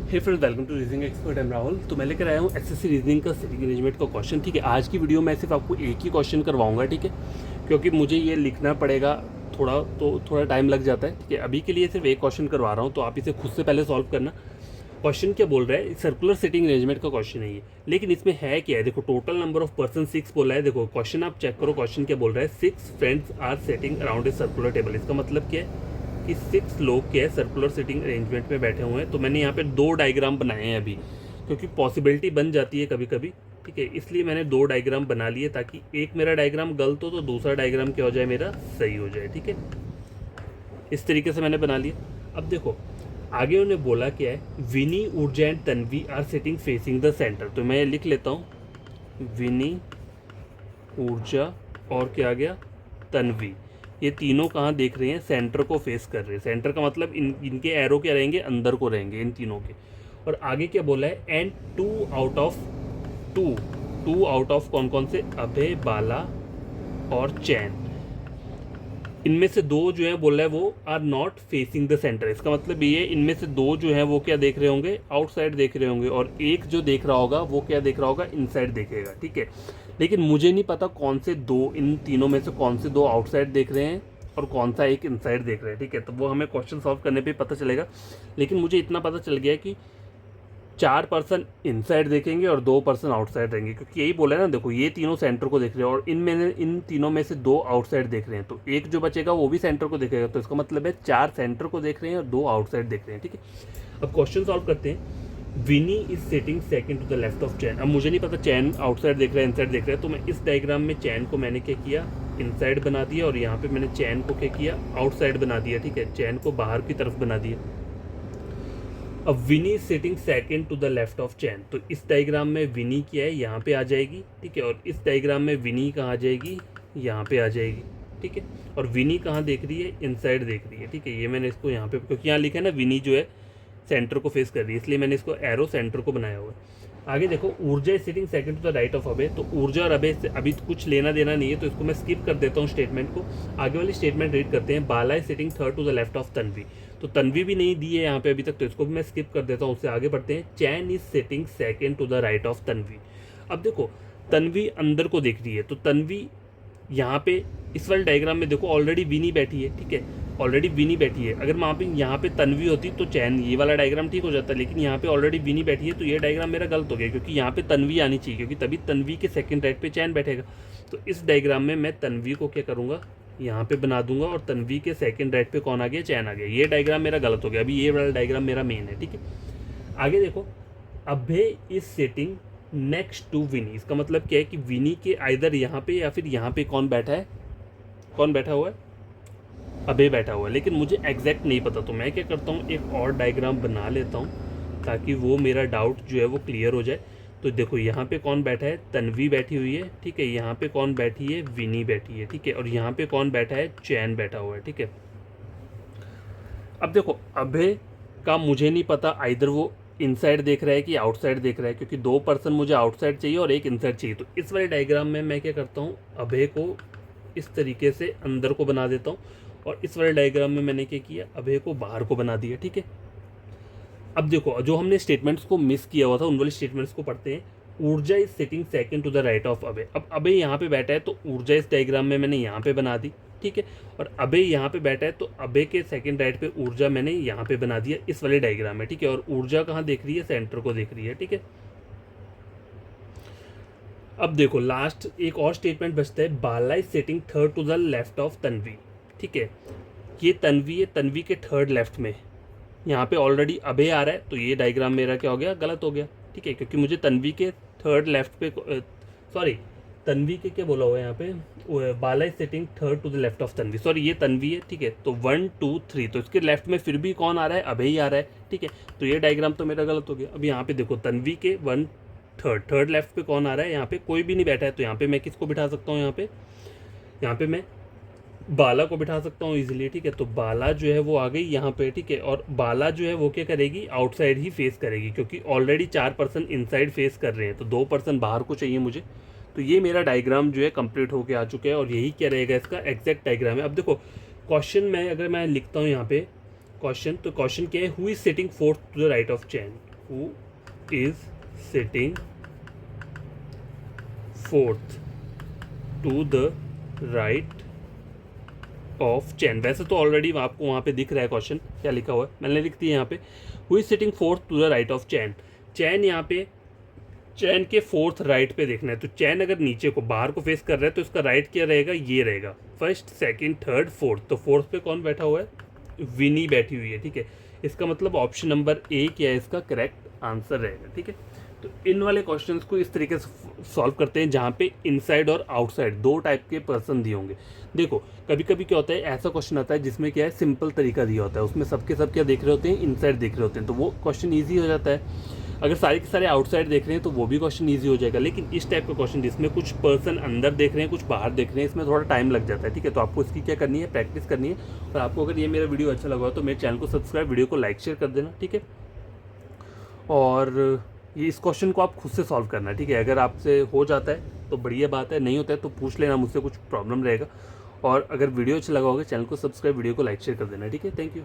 Hey friends, welcome to reasoning expert. Am Rahul. तो मैं लेकर आया हूँ एसएससी रीजनिंग का सिटिंग अरेंजमेंट का क्वेश्चन। ठीक है, आज की वीडियो में सिर्फ आपको एक ही क्वेश्चन करवाऊंगा। ठीक है, क्योंकि मुझे ये लिखना पड़ेगा थोड़ा टाइम लग जाता है। ठीक है, अभी के लिए सिर्फ एक क्वेश्चन करवा रहा हूँ, तो आप इसे खुद से पहले सॉल्व करना। क्वेश्चन क्या बोल रहा है, सर्कुलर सिटिंग अरेंजमेंट का क्वेश्चन है ये, लेकिन इसमें है क्या है। देखो, टोटल नंबर ऑफ पर्सन 6 बोला है। देखो क्वेश्चन आप चेक करो, क्वेश्चन क्या बोल रहा है, 6 friends are sitting around a circular table. इसका मतलब क्या है कि 6 लोग क्या है सर्कुलर सिटिंग अरेंजमेंट में बैठे हुए हैं। तो मैंने यहाँ पे 2 डायग्राम बनाए हैं अभी, क्योंकि पॉसिबिलिटी बन जाती है कभी कभी। ठीक है, इसलिए मैंने 2 डायग्राम बना लिए, ताकि एक मेरा डायग्राम गलत हो तो दूसरा डायग्राम क्या हो जाए, मेरा सही हो जाए। ठीक है, इस तरीके से मैंने बना लिया। अब देखो आगे उन्होंने बोला क्या है, Vini, Urja and Tanvi are sitting facing the centre. तो मैं लिख लेता हूँ, विनी, ऊर्जा और क्या आ गया, तन्वी। ये तीनों कहाँ देख रहे हैं, सेंटर को फेस कर रहे हैं। सेंटर का मतलब इनके एरो क्या रहेंगे, अंदर को रहेंगे इन तीनों के। और आगे क्या बोला है, एंड 2 आउट ऑफ कौन कौन से, अभय, बाला और चैन। इनमें से 2 जो है बोल रहा है वो are not facing the centre. इसका मतलब ये, इनमें से 2 जो है वो क्या देख रहे होंगे, आउटसाइड देख रहे होंगे, और एक जो देख रहा होगा वो क्या देख रहा होगा, इनसाइड देखेगा। ठीक है, लेकिन मुझे नहीं पता कौन से 2, इन तीनों में से कौन से 2 आउटसाइड देख रहे हैं और कौन सा एक इनसाइड देख रहे हैं। ठीक है, तो वो हमें क्वेश्चन सॉल्व करने पे पता चलेगा। लेकिन मुझे इतना पता चल गया कि 4 पर्सन इनसाइड देखेंगे और 2 पर्सन आउटसाइड रहेंगे, क्योंकि यही बोला है ना। देखो, ये तीनों सेंटर को देख रहे हैं और इन तीनों में से 2 आउटसाइड देख रहे हैं, तो एक जो बचेगा वो भी सेंटर को देखेगा। तो इसका मतलब है 4 सेंटर को देख रहे हैं और 2 आउटसाइड देख रहे हैं। ठीक है, अब क्वेश्चन सॉल्व करते हैं। Vini is sitting second to the left of Chain. अब मुझे नहीं पता चैन आउटसाइड देख रहा है इनसाइड देख रहा है, तो मैं इस डायग्राम में चैन को मैंने क्या किया, इनसाइड बना दिया, और यहाँ पे मैंने चैन को क्या किया, आउटसाइड बना दिया। ठीक है, चैन को बाहर की तरफ बना दिया। अब Vini sitting second to the left of Chain. तो इस डायग्राम में विनी क्या है, यहाँ पे आ जाएगी। ठीक है, और इस डायग्राम में विनी कहाँ आ जाएगी, यहाँ पे आ जाएगी। ठीक है, और विनी कहाँ देख रही है, इनसाइड देख रही है। ठीक है, ये मैंने इसको यहाँ पे, क्योंकि यहाँ लिखा है ना विनी जो है सेंटर को फेस कर रही है, इसलिए मैंने इसको एरो सेंटर को बनाया हुआ है। आगे देखो, Urja is sitting second to the right of Abhay. तो ऊर्जा और अभय से अभी कुछ लेना देना नहीं है, तो इसको मैं स्किप कर देता हूँ स्टेटमेंट को। आगे वाली स्टेटमेंट रीड करते हैं। Bala is sitting third to the left of Tanvi. तो तन्वी भी नहीं दी है यहाँ पे अभी तक, तो इसको भी मैं स्किप कर देता हूँ। उससे आगे बढ़ते हैं। Chain is sitting second to the right of Tanvi. अब देखो, तन्वी अंदर को देख रही है, तो तन्वी यहाँ पे इस वाले डायग्राम में देखो ऑलरेडी विनी बैठी है। ठीक है, ऑलरेडी विनी बैठी है। अगर वहाँ पे यहाँ पे तन्वी होती तो चैन, ये वाला डायग्राम ठीक हो जाता, लेकिन यहाँ पे ऑलरेडी विनी बैठी है, तो ये डायग्राम मेरा गलत हो गया, क्योंकि यहाँ पे तन्वी आनी चाहिए, क्योंकि तभी तन्वी के सेकंड राइट पे चैन बैठेगा। तो इस डायग्राम में मैं तन्वी को क्या करूँगा, यहाँ पे बना दूंगा, और तन्वी के सेकंड राइट पे कौन आ गया, चैन आ गया। ये डायग्राम मेरा गलत हो गया। अभी ये वाला डायग्राम मेरा मेन है। ठीक है, आगे देखो, अभय इज सिटिंग नेक्स्ट टू विनी। इसका मतलब क्या है कि विनी के आइदर यहाँ पे या फिर यहाँ पे कौन बैठा है, कौन बैठा हुआ है, अभय बैठा हुआ है। लेकिन मुझे एग्जैक्ट नहीं पता, तो मैं क्या करता हूँ, एक और डायग्राम बना लेता हूँ, ताकि वो मेरा डाउट जो है वो क्लियर हो जाए। तो देखो, यहाँ पे कौन बैठा है, तन्वी बैठी हुई है। ठीक है, यहाँ पे कौन बैठी है, विनी बैठी है। ठीक है, और यहाँ पे कौन बैठा है, चैन बैठा हुआ है। ठीक है, अब देखो, अभय का मुझे नहीं पता आइदर वो इनसाइड देख रहा है कि आउटसाइड देख रहा है, क्योंकि 2 पर्सन मुझे आउटसाइड चाहिए और एक इनसाइड चाहिए। तो इस वाले डायग्राम में मैं क्या करता हूँ, अभय को इस तरीके से अंदर को बना देता हूँ, और इस वाले डायग्राम में मैंने क्या किया, अभय को बाहर को बना दिया। ठीक है, अब देखो, जो हमने स्टेटमेंट्स को मिस किया हुआ था उन वाले स्टेटमेंट्स को पढ़ते हैं। Urja is sitting second to the right of Abhay. अब अभय यहाँ पे बैठा है, तो ऊर्जा इस डायग्राम में मैंने यहाँ पे बना दी। ठीक है, और अभय यहाँ पे बैठा है, तो अभय के सेकंड राइट पे ऊर्जा मैंने यहाँ पे बना दिया इस वाले डायग्राम में। ठीक है, और ऊर्जा कहाँ देख रही है, सेंटर को देख रही है। ठीक है, अब देखो, लास्ट एक और स्टेटमेंट बचता है। Bala is sitting third to the left of Tanvi. ठीक है, ये तन्वी है, तन्वी के थर्ड लेफ्ट में यहाँ पे ऑलरेडी अभय आ रहा है, तो ये डायग्राम मेरा क्या हो गया, गलत हो गया। ठीक है, क्योंकि मुझे तन्वी के थर्ड लेफ्ट पे, सॉरी, तन्वी के क्या बोला हुआ है यहाँ पे, Bala is sitting third to the left of Tanvi. Sorry, ये तन्वी है। ठीक है, तो 1 2 3, तो इसके लेफ्ट में फिर भी कौन आ रहा है, अभय ही आ रहा है। ठीक है, तो ये डायग्राम तो मेरा गलत हो गया। अब यहाँ पे देखो, तन्वी के थर्ड लेफ्ट पे कौन आ रहा है, यहाँ पे कोई भी नहीं बैठा है, तो यहाँ पे मैं किसको बिठा सकता हूँ, यहाँ पे मैं बाला को बिठा सकता हूँ इजीली। ठीक है, तो बाला जो है वो आ गई यहाँ पे। ठीक है, और बाला जो है वो क्या करेगी, आउटसाइड ही फेस करेगी, क्योंकि ऑलरेडी 4 पर्सन इनसाइड फेस कर रहे हैं, तो 2 पर्सन बाहर को चाहिए मुझे। तो ये मेरा डायग्राम जो है कंप्लीट होके आ चुका है, और यही क्या रहेगा, इसका एग्जैक्ट डायग्राम है। अब देखो, क्वेश्चन में अगर मैं लिखता हूँ यहाँ पे क्वेश्चन, तो क्वेश्चन क्या है, who is sitting fourth to the right of Chain. Who is sitting fourth to the right of Chain. वैसे तो ऑलरेडी आपको वहाँ पे दिख रहा है क्वेश्चन क्या लिखा हुआ है, मैंने लिख दिया यहाँ पे, who is sitting fourth to the right of Chain. Chain यहाँ पे चैन के फोर्थ राइट पे देखना है, तो चैन अगर नीचे को बाहर को फेस कर रहा है तो इसका राइट क्या रहेगा, ये रहेगा, फर्स्ट सेकंड थर्ड फोर्थ। तो फोर्थ पे कौन बैठा हुआ है, विनी बैठी हुई है, ठीक है। इसका मतलब ऑप्शन नंबर ए क्या है इसका करेक्ट आंसर रहेगा, ठीक है। तो इन वाले क्वेश्चंस को इस तरीके से सॉल्व करते हैं जहाँ पे इनसाइड और आउटसाइड दो टाइप के पर्सन दिए होंगे। देखो कभी कभी क्या होता है, ऐसा क्वेश्चन आता है जिसमें क्या है सिंपल तरीका दिया होता है, उसमें सबके सब क्या देख रहे होते हैं, इनसाइड देख रहे होते हैं, तो वो क्वेश्चन ईजी हो जाता है। अगर सारे के सारे आउटसाइड देख रहे हैं तो वो भी क्वेश्चन ईजी हो जाएगा। लेकिन इस टाइप का क्वेश्चन जिसमें कुछ पर्सन अंदर देख रहे हैं कुछ बाहर देख रहे हैं, इसमें थोड़ा टाइम लग जाता है, ठीक है। तो आपको इसकी क्या करनी है, प्रैक्टिस करनी है। और आपको अगर ये मेरा वीडियो अच्छा लगा हो तो मेरे चैनल को सब्सक्राइब, वीडियो को लाइक शेयर कर देना, ठीक है। और ये इस क्वेश्चन को आप खुद से सॉल्व करना है, ठीक है। अगर आपसे हो जाता है तो बढ़िया बात है, नहीं होता है तो पूछ लेना मुझसे, कुछ प्रॉब्लम रहेगा। और अगर वीडियो अच्छा लगा होगा चैनल को सब्सक्राइब, वीडियो को लाइक शेयर कर देना, ठीक है। Thank you.